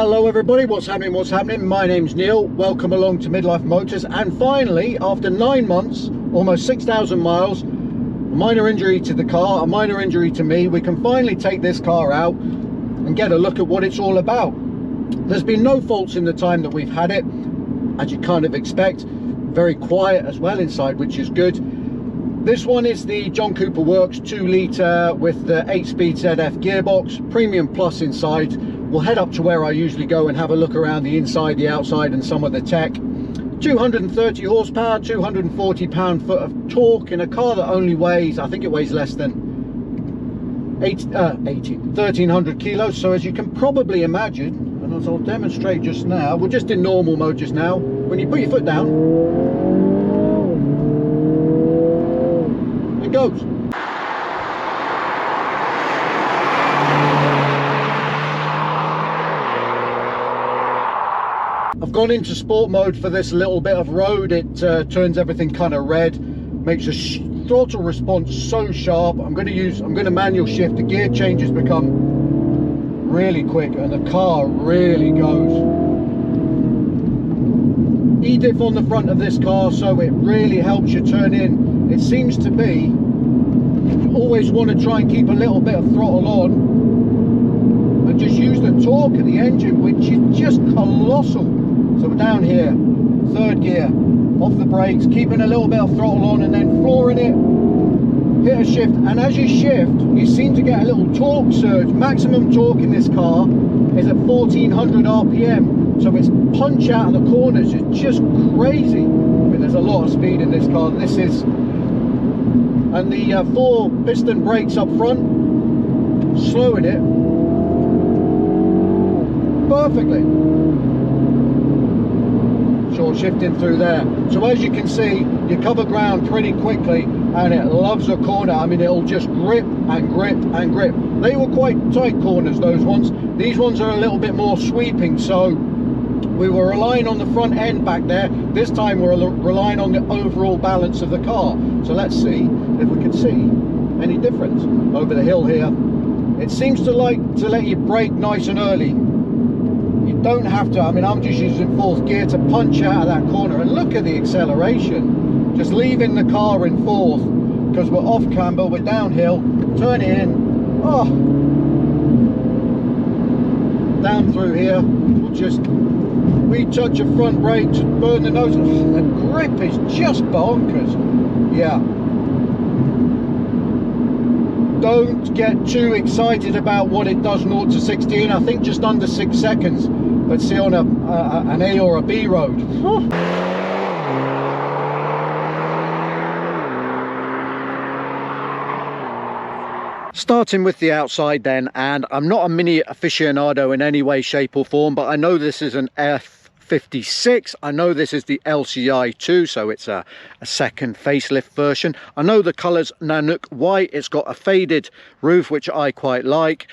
Hello everybody, what's happening? My name's Neil. Welcome along to Midlife Motors. And finally, after 9 months, almost 6,000 miles, a minor injury to the car, a minor injury to me, we can finally take this car out and get a look at what it's all about. There's been no faults in the time that we've had it, as you kind of expect. Very quiet as well inside, which is good. This one is the John Cooper Works 2 litre with the 8-speed ZF gearbox, Premium Plus inside. We'll head up to where I usually go and have a look around the inside, the outside and some of the tech. 230 horsepower, 240 pound-foot of torque in a car that only weighs, I think it weighs less than 1,300 kilos. So as you can probably imagine, and as I'll demonstrate just now, we're just in normal mode just now. When you put your foot down, it goes. I've gone into sport mode for this little bit of road. It turns everything kind of red, makes the throttle response so sharp. I'm going to manual shift. The gear changes become really quick and the car really goes. E-diff on the front of this car, so it really helps you turn in. It seems to be, you always want to try and keep a little bit of throttle on and just use the torque of the engine, which is just colossal. So we're down here, third gear, off the brakes, keeping a little bit of throttle on and then flooring it, hit a shift, and as you shift, you seem to get a little torque surge. Maximum torque in this car is at 1400 RPM, so its punch out of the corners is just crazy. I mean, there's a lot of speed in this car. This is, and the 4 piston brakes up front, slowing it perfectly. Short shifting through there, so as you can see, you cover ground pretty quickly and it loves a corner. I mean, it'll just grip and grip and grip. They were quite tight corners, those ones. These ones are a little bit more sweeping, so we were relying on the front end back there. This time we're relying on the overall balance of the car. So let's see if we can see any difference over the hill here. It seems to like to let you brake nice and early. You don't have to. I mean, I'm just using 4th gear to punch out of that corner, and look at the acceleration. Just leaving the car in 4th because we're off camber, we're downhill, turn it in, oh, down through here. We'll just retouch a front brake to burn the nose. The grip is just bonkers. Yeah. Don't get too excited about what it does 0 to 16. I think just under 6 seconds. Let's see on an A or a B road. Starting with the outside then, and I'm not a Mini aficionado in any way, shape or form, but I know this is an F56. I know this is the LCI 2, so it's a second facelift version. I know the colour's Nanook white. It's got a faded roof, which I quite like.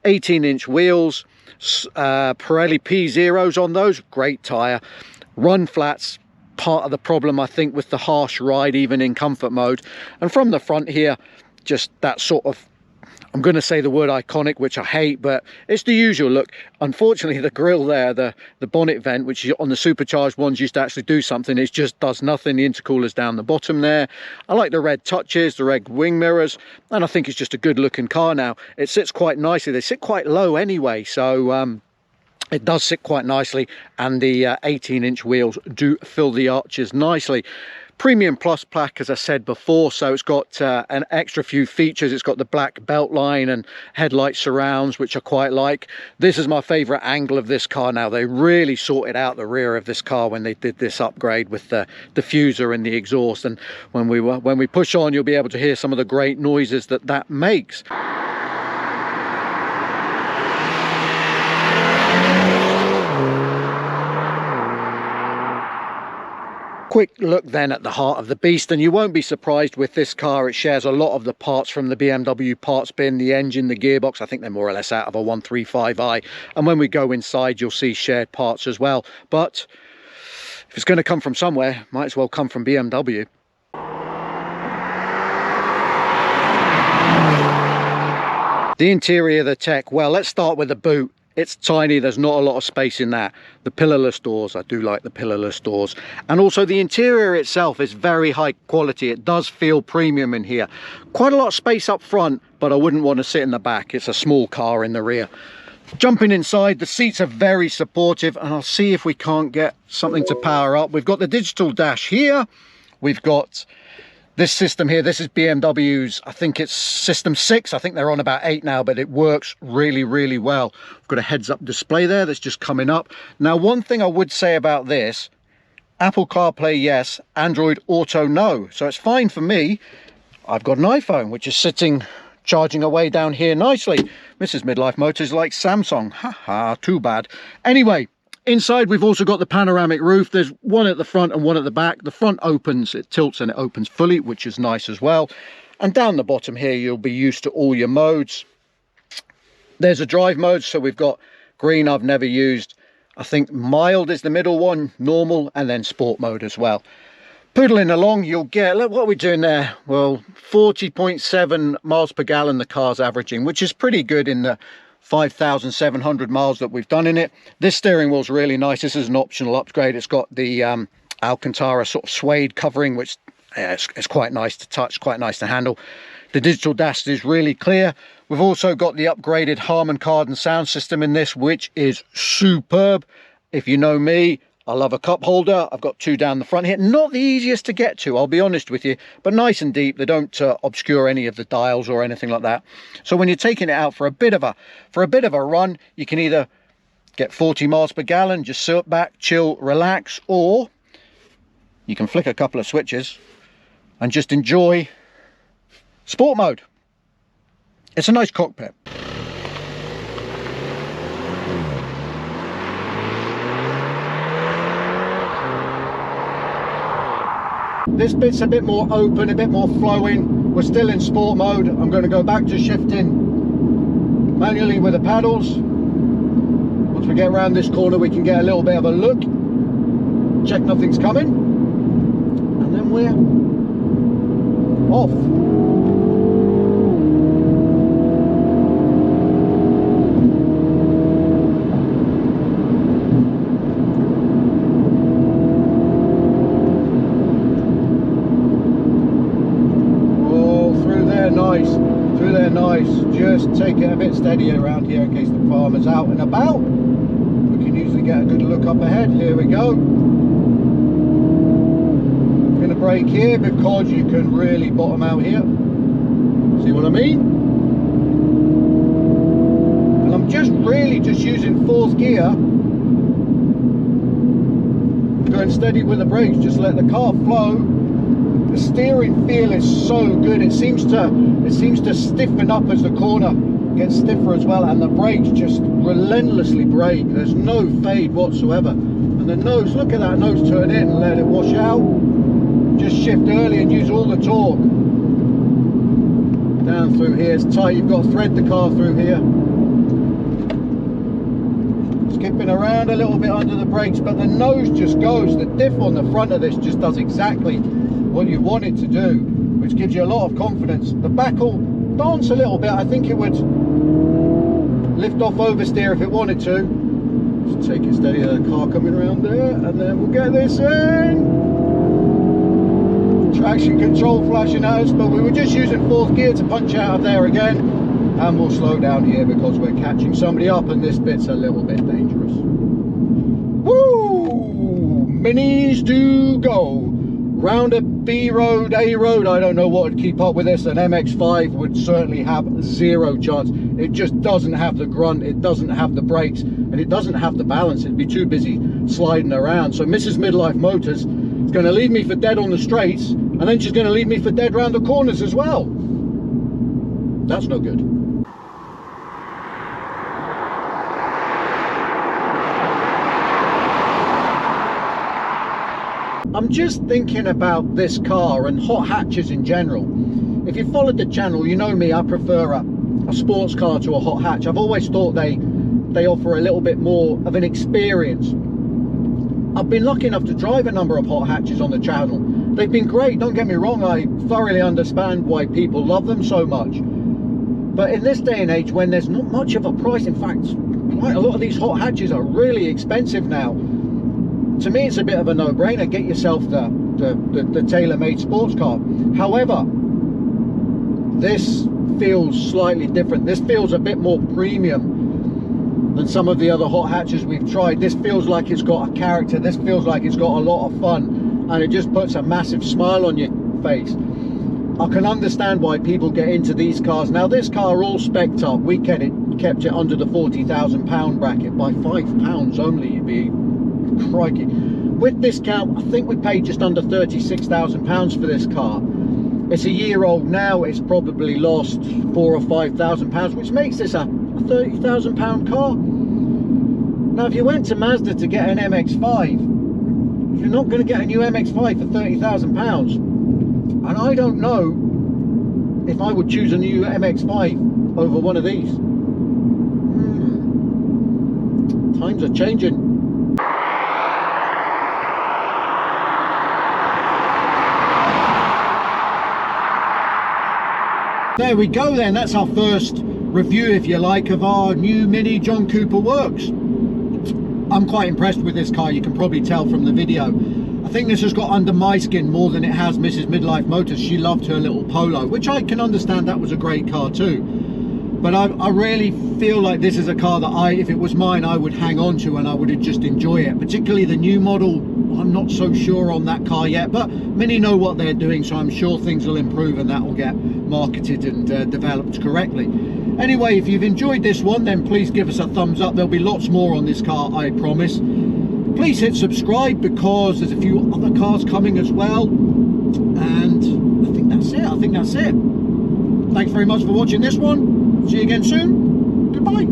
18-inch wheels, Pirelli P0s on those, great tyre. Run flats, part of the problem I think with the harsh ride, even in comfort mode. And from the front here, just that sort of, I'm going to say the word iconic, which I hate, but it's the usual look. Unfortunately, the grille there, the bonnet vent, which on the supercharged ones used to actually do something, it just does nothing. The intercooler's down the bottom there. I like the red touches, the red wing mirrors, and I think it's just a good looking car now. It sits quite nicely. They sit quite low anyway, so it does sit quite nicely, and the 18-inch wheels do fill the arches nicely. Premium Plus plaque, as I said before, so it's got an extra few features. It's got the black belt line and headlight surrounds, which I quite like. This is my favorite angle of this car now. They really sorted out the rear of this car when they did this upgrade with the diffuser and the exhaust, and when we push on, you'll be able to hear some of the great noises that makes. Quick look then at the heart of the beast, and you won't be surprised with this car. It shares a lot of the parts from the BMW parts bin, the engine, the gearbox. I think they're more or less out of a 135i, and when we go inside you'll see shared parts as well. But if it's going to come from somewhere, might as well come from BMW. The interior of the tech, well, let's start with the boot. It's tiny, there's not a lot of space in that. The pillarless doors, I do like the pillarless doors. And also the interior itself is very high quality. It does feel premium in here. Quite a lot of space up front, but I wouldn't want to sit in the back. It's a small car in the rear. Jumping inside, the seats are very supportive, and I'll see if we can't get something to power up. We've got the digital dash here. We've got this system here. This is BMW's, I think it's system 6. I think they're on about 8 now, but it works really, really well. We've got a heads-up display there that's just coming up. Now, one thing I would say about this, Apple CarPlay, yes. Android Auto, no. So it's fine for me. I've got an iPhone, which is sitting charging away down here nicely. Mrs. Midlife Motors like Samsung. Haha, too bad. Anyway, inside we've also got the panoramic roof. There's one at the front and one at the back. The front opens, it tilts and it opens fully, which is nice as well. And down the bottom here, you'll be used to all your modes. There's a drive mode, so we've got green, I've never used. I think mild is the middle one, normal, and then sport mode as well. Poodling along, you'll get, look what we're doing there. Well, 40.7 miles per gallon the car's averaging, which is pretty good in the 5,700 miles that we've done in it. This steering wheel's really nice. This is an optional upgrade. It's got the Alcantara sort of suede covering, which it's quite nice to touch, quite nice to handle. The digital dash is really clear. We've also got the upgraded Harman Kardon sound system in this, which is superb. If you know me, I love a cup holder. I've got 2 down the front here. Not the easiest to get to, I'll be honest with you, but nice and deep. They don't obscure any of the dials or anything like that. So when you're taking it out for a bit of a run, you can either get 40 miles per gallon, just sit back, chill, relax, or you can flick a couple of switches and just enjoy sport mode. It's a nice cockpit. This bit's a bit more open, a bit more flowing. We're still in sport mode. I'm going to go back to shifting manually with the paddles. Once we get around this corner, we can get a little bit of a look, check nothing's coming, and then we're off. Nice, just take it a bit steadier around here in case the farmer's out and about. We can usually get a good look up ahead. Here we go. I'm going to brake here because you can really bottom out here. See what I mean? And I'm just using 4th gear, going steady with the brakes. Just let the car flow. The steering feel is so good. It seems to stiffen up as the corner gets stiffer as well, and the brakes just relentlessly brake. There's no fade whatsoever. And the nose, look at that nose turn in and let it wash out. Just shift early and use all the torque. Down through here, it's tight. You've got to thread the car through here. Skipping around a little bit under the brakes, but the nose just goes. The diff on the front of this just does exactly what you want it to do, which gives you a lot of confidence. The back will dance a little bit. I think it would lift off oversteer if it wanted to. Just take it steady, the car coming around there, and then we'll get this in. Traction control flashing at us, but we were just using 4th gear to punch out of there again, and we'll slow down here because we're catching somebody up and this bit's a little bit dangerous. Woo! Minis do go. Round a B road, A road, I don't know what would keep up with this. An MX-5 would certainly have 0 chance. It just doesn't have the grunt, it doesn't have the brakes, and it doesn't have the balance. It'd be too busy sliding around. So Mrs. Midlife Motors is going to leave me for dead on the straights, and then she's going to leave me for dead round the corners as well. That's no good. I'm just thinking about this car and hot hatches in general. If you followed the channel, you know me, I prefer a sports car to a hot hatch. I've always thought they offer a little bit more of an experience. I've been lucky enough to drive a number of hot hatches on the channel. They've been great, don't get me wrong. I thoroughly understand why people love them so much. But in this day and age, when there's not much of a price, in fact, Right, a lot of these hot hatches are really expensive now. To me, it's a bit of a no-brainer. Get yourself the tailor-made sports car. However, this feels slightly different. This feels a bit more premium than some of the other hot hatches we've tried. This feels like it's got a character. This feels like it's got a lot of fun, and it just puts a massive smile on your face. I can understand why people get into these cars. Now, this car all spec'd up. We kept it under the £40,000 bracket by £5 only. You'd be crikey. With discount, I think we paid just under £36,000 for this car. It's a year old now. It's probably lost £4,000 or £5,000, which makes this a £30,000 car. Now, if you went to Mazda to get an MX-5, you're not going to get a new MX-5 for £30,000. And I don't know if I would choose a new MX-5 over one of these. Times are changing. There we go then, that's our first review, if you like, of our new Mini John Cooper Works. I'm quite impressed with this car, you can probably tell from the video. I think this has got under my skin more than it has Mrs. Midlife Motors. She loved her little Polo, which I can understand, that was a great car too. But I really feel like this is a car that if it was mine, I would hang on to and I would just enjoy it. Particularly the new model, I'm not so sure on that car yet, but Mini know what they're doing, so I'm sure things will improve and that will get marketed and developed correctly. Anyway, if you've enjoyed this one, then please give us a thumbs up. There'll be lots more on this car, I promise. Please hit subscribe because there's a few other cars coming as well. And I think that's it. Thanks very much for watching this one. See you again soon. Goodbye.